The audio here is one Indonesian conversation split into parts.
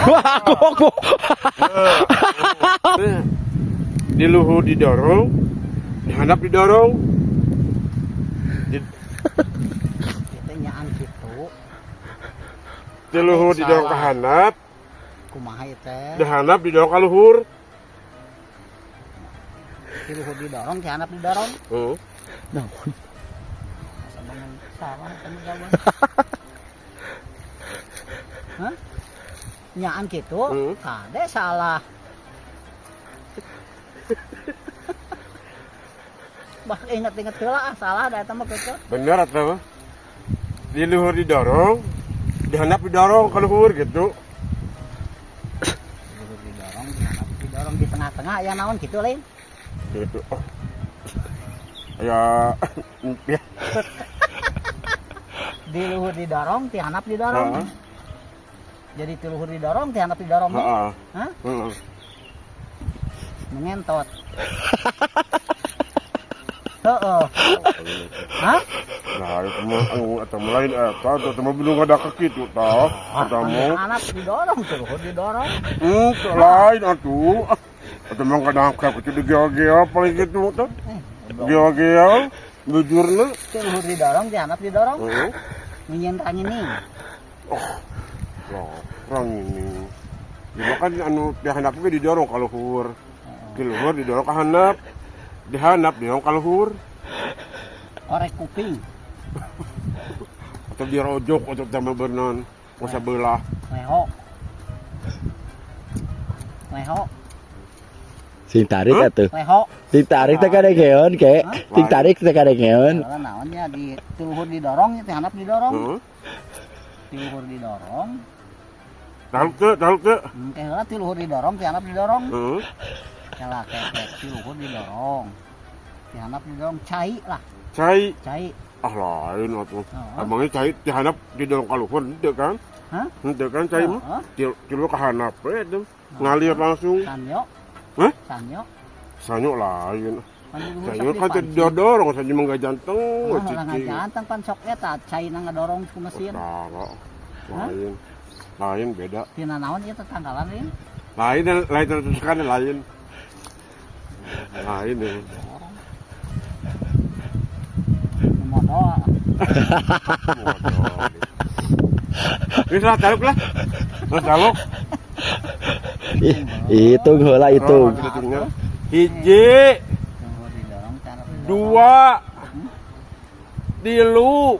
Aku. Di luhur didorong, di handap didorong. Kita nyaan gitu. Di luhur didorong ke handap, Kumaha ieu teh? di handap didorong ke luhur. Di luhur didorong, di handap didorong. Naon? Masa bangun salah kamu jawaban. Hah? Nyaan gitu? Kade salah. Bah inget-inget heula salah da eta mah keukeut. Bener atau? Di luhur didorong, di handap didorong ke luhur gitu. Di luhur didorong, di handap didorong di tengah-tengah aya naon kitu lain. Gitu. Ya, ya. Di luhur didorong, di handap didorong. Jadi di luhur didorong, di handap didorong. Heeh. Hah? Heeh. Mengentot. Heeh. Hah? Nah, itu mah atau lain eta atau mah belum ada ke kitu tah. Atamu. Anak didorong, di luhur didorong. Lain atuh. Atau mah kadang ka kitu digeo-geo paling gitu tah. Geo-geo bujurna. Di luhur didorong, di handap didorong. Nyen rangining. Lah, orang ini. Jadi kan anu di handap ge didorong ka luhur. Di luhur didorong ka handap. Di handap didorong ka luhur. Korek kuping. Atau dirojok atau tambah berenang. Masa belah. Leho. Leho. Sing tarik atuh. Leho. Sing tarik teh kadengeun ke. Sing tarik teh kadengeun. Kalau naonnya di luhur didorong, di handap didorong. Di luhur didorong. Tahu ke? Kayak heula di luhur didorong, di handap didorong. Heeh. Kalah kayak di luhur didorong. Di handap didorong cai lah. Cai. Cai. Ah lain atuh. Oh. Abangnya cai di handap didorong ka luhur henteu kan? Hah? Henteu kan cai mah? Di luhur ka handap we tuh. Ngalir langsung. Sanyo. Hah? Sanyo. Sanyo lain. Kan di luhur Sanyo sok kan dipancing. didorong saja mah ganteng. Orang ngajanteng pan sok eta cai na ngadorong ku mesin. Lain. Lain beda. Tina naon ieu tetanggalan lain. Lain teruskan lain. Lain ya. Modal. Ini salah taluk lah. Salah taluk. Hitung heula hitung. Hiji, Luhur didorong, cara didorong. dua, tilu,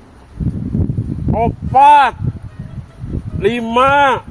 opat, lima.